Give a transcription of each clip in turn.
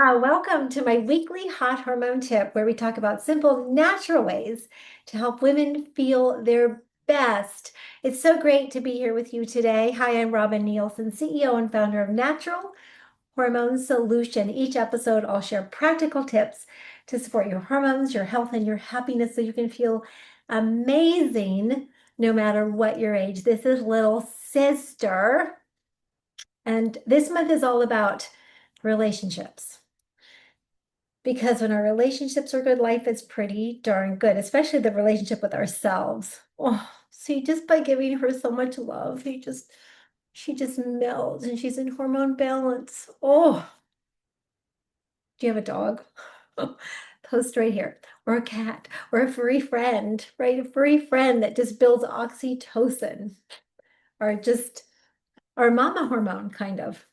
Welcome to my weekly Hot Hormone Tip, where we talk about simple, natural ways to help women feel their best. It's so great to be here with you today. Hi, I'm Robin Nielsen, CEO and founder of Natural Hormone Solution. Each episode, I'll share practical tips to support your hormones, your health, and your happiness so you can feel amazing no matter what your age. This is Little Sister, and this month is all about relationships. Because when our relationships are good, life is pretty darn good, especially the relationship with ourselves. Oh, see, just by giving her so much love, she just melts and she's in hormone balance. Oh, do you have a dog? Post right here, or a cat, or a furry friend, right? A furry friend that just builds oxytocin, or just our mama hormone, kind of.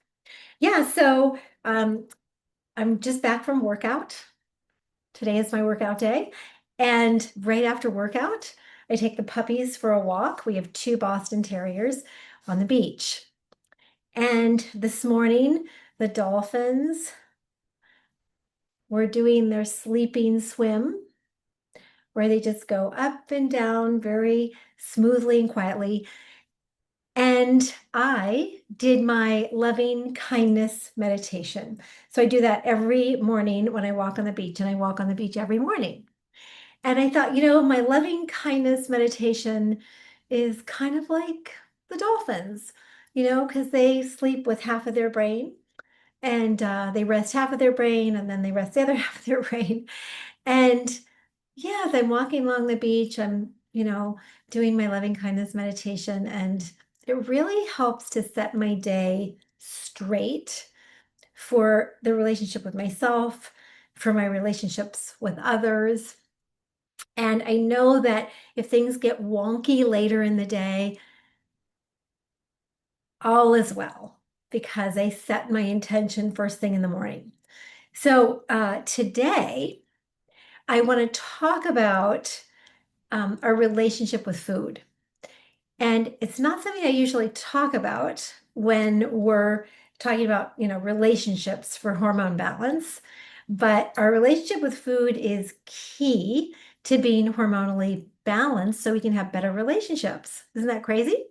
Yeah, so I'm just back from workout. Today is my workout day. And right after workout, I take the puppies for a walk. We have two Boston Terriers on the beach. And this morning, the dolphins were doing their sleeping swim, where they just go up and down very smoothly and quietly. And I did my loving kindness meditation. So I do that every morning when I walk on the beach, and I walk on the beach every morning. And I thought, my loving kindness meditation is kind of like the dolphins, because they sleep with half of their brain and they rest half of their brain and then they rest the other half of their brain. And yeah, as I'm walking along the beach, I'm, doing my loving kindness meditation, and it really helps to set my day straight for the relationship with myself, for my relationships with others. And I know that if things get wonky later in the day, all is well because I set my intention first thing in the morning. So today, I want to talk about our relationship with food. And it's not something I usually talk about when we're talking about, relationships for hormone balance, but our relationship with food is key to being hormonally balanced so we can have better relationships. Isn't that crazy?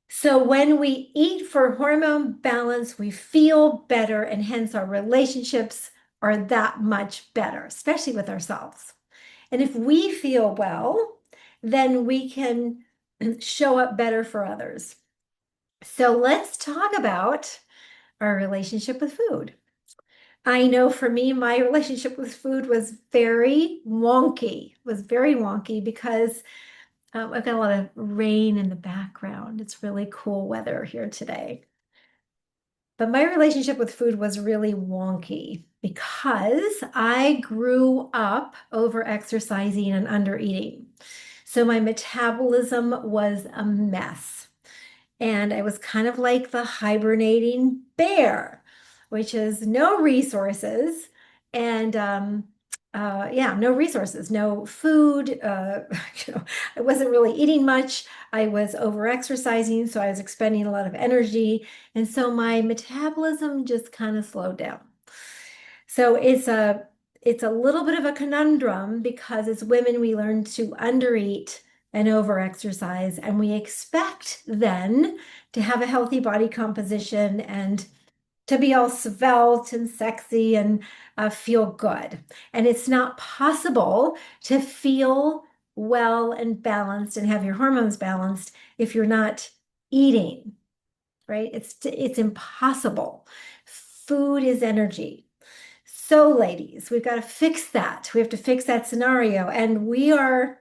So when we eat for hormone balance, we feel better, and hence our relationships are that much better, especially with ourselves. And if we feel well, then we can show up better for others. So let's talk about our relationship with food. I know for me, my relationship with food was very wonky because I've got a lot of rain in the background. It's really cool weather here today. But my relationship with food was really wonky because I grew up over exercising and under eating. So my metabolism was a mess. And I was kind of like the hibernating bear, which is no resources. And yeah, no resources, no food. I wasn't really eating much. I was over exercising, so I was expending a lot of energy. And so my metabolism just kind of slowed down. So it's a little bit of a conundrum because as women, we learn to undereat and overexercise, and we expect then to have a healthy body composition and to be all svelte and sexy and feel good. And it's not possible to feel well and balanced and have your hormones balanced if you're not eating, right? It's impossible. Food is energy. So, ladies, we've got to fix that. We have to fix that scenario. And we are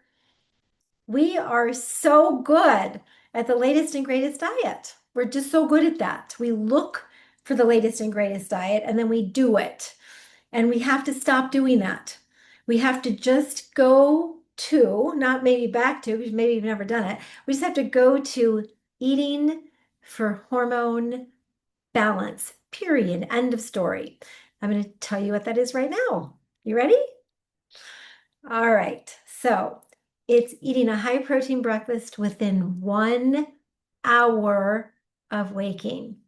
so good at the latest and greatest diet. We're just so good at that. We look for the latest and greatest diet and then we do it. And we have to stop doing that. We have to just go to, not maybe back to, because maybe you've never done it. We just have to go to eating for hormone balance, period. End of story. I'm going to tell you what that is right now. You ready? All right. So it's eating a high protein breakfast within 1 hour of waking.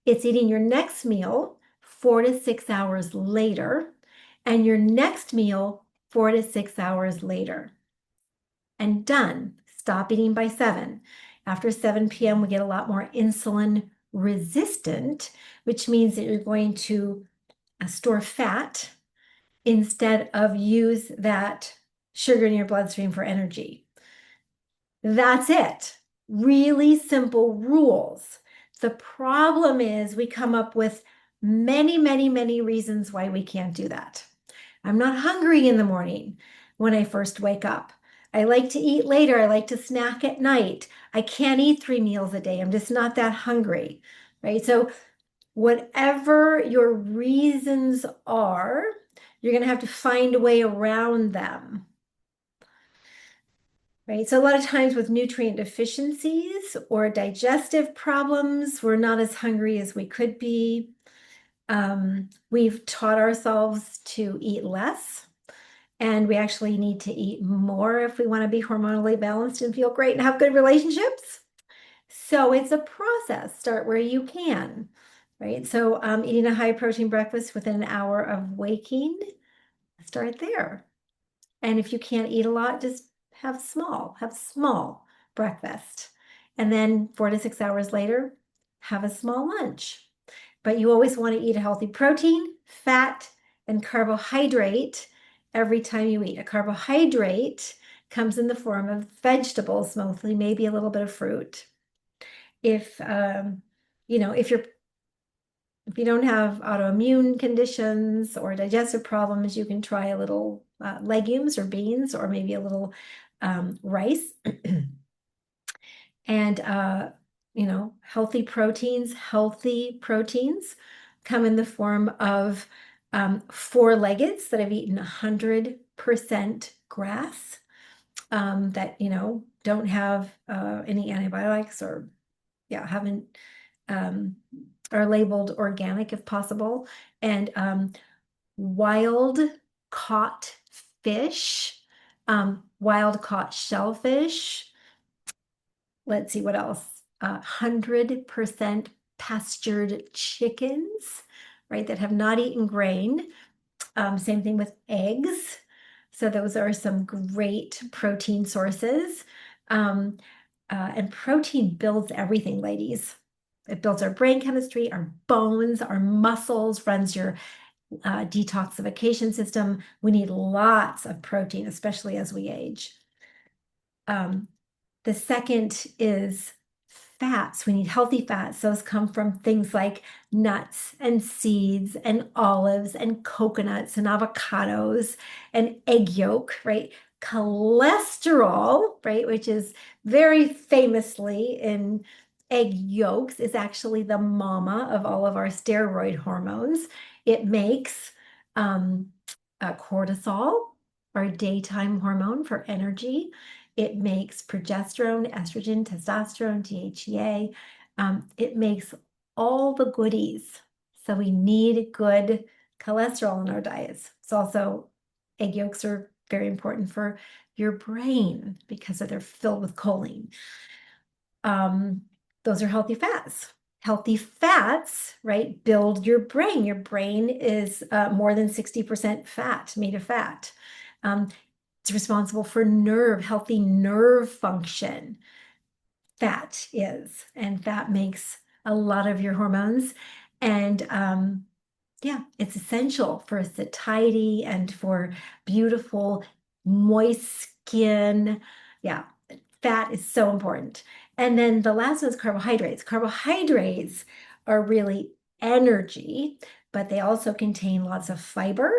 It's eating your next meal 4 to 6 hours later, and your next meal 4 to 6 hours later. And done. Stop eating by 7. After 7 p.m., we get a lot more insulin resistant, which means that you're going to store fat instead of use that sugar in your bloodstream for energy. That's it. Really simple rules. The problem is we come up with many, many, many reasons why we can't do that. I'm not hungry in the morning when I first wake up. I like to eat later. I like to snack at night. I can't eat 3 meals a day. I'm just not that hungry, right? So whatever your reasons are, you're going to have to find a way around them, right? So a lot of times with nutrient deficiencies or digestive problems, we're not as hungry as we could be. We've taught ourselves to eat less, and we actually need to eat more if we want to be hormonally balanced and feel great and have good relationships. So it's a process. Start where you can, right? So eating a high protein breakfast within an hour of waking, start there. And if you can't eat a lot, just have small breakfast. And then 4 to 6 hours later, have a small lunch. But you always want to eat a healthy protein, fat, and carbohydrate every time you eat. A carbohydrate comes in the form of vegetables, mostly, maybe a little bit of fruit. If if you don't have autoimmune conditions or digestive problems, you can try a little legumes or beans or maybe a little rice. And healthy proteins come in the form of four-leggeds that have eaten 100% grass, that don't have any antibiotics or haven't are labeled organic if possible, and wild caught fish, wild caught shellfish. Let's see what else. 100% pastured chickens, right, that have not eaten grain. Same thing with eggs. So those are some great protein sources. And protein builds everything, ladies. It builds our brain chemistry, our bones, our muscles, runs your detoxification system. We need lots of protein, especially as we age. The second is fats. We need healthy fats. Those come from things like nuts and seeds and olives and coconuts and avocados and egg yolk, right? Cholesterol, right, which is very famously in egg yolks, is actually the mama of all of our steroid hormones. It makes cortisol, our daytime hormone for energy. It makes progesterone, estrogen, testosterone, DHEA. It makes all the goodies. So we need good cholesterol in our diets. It's also, egg yolks are very important for your brain because they're filled with choline. Those are healthy fats. Healthy fats, right, build your brain. Your brain is more than 60% fat, made of fat. It's responsible for healthy nerve function. Fat is, and fat makes a lot of your hormones. And it's essential for satiety and for beautiful, moist skin. Yeah, fat is so important. And then the last one is carbohydrates. Carbohydrates are really energy, but they also contain lots of fiber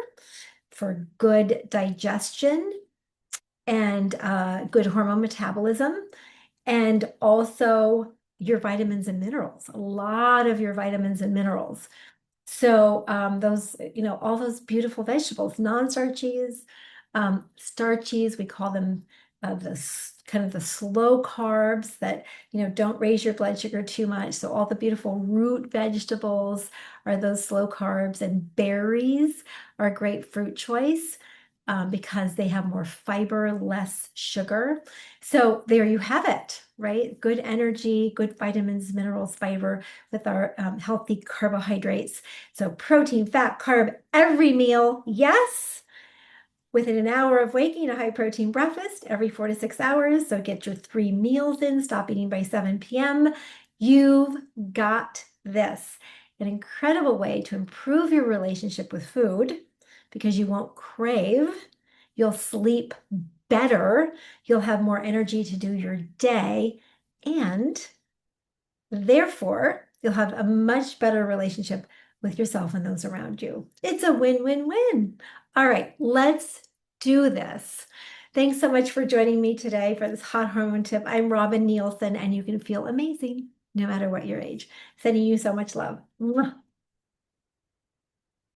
for good digestion and good hormone metabolism, and also your vitamins and minerals, a lot of your vitamins and minerals. So those, all those beautiful vegetables, non-starchies, starchies, we call them the kind of the slow carbs that, don't raise your blood sugar too much. So all the beautiful root vegetables are those slow carbs, and berries are a great fruit choice. because they have more fiber, less sugar. So there you have it, right? Good energy, good vitamins, minerals, fiber with our healthy carbohydrates. So protein, fat, carb, every meal, yes. Within an hour of waking, a high protein breakfast every 4 to 6 hours. So get your 3 meals in, stop eating by 7 p.m. You've got this. An incredible way to improve your relationship with food because you won't crave. You'll sleep better. You'll have more energy to do your day. And therefore, you'll have a much better relationship with yourself and those around you. It's a win-win-win. All right, let's do this. Thanks so much for joining me today for this hot hormone tip. I'm Robin Nielsen, and you can feel amazing no matter what your age. Sending you so much love. Mwah.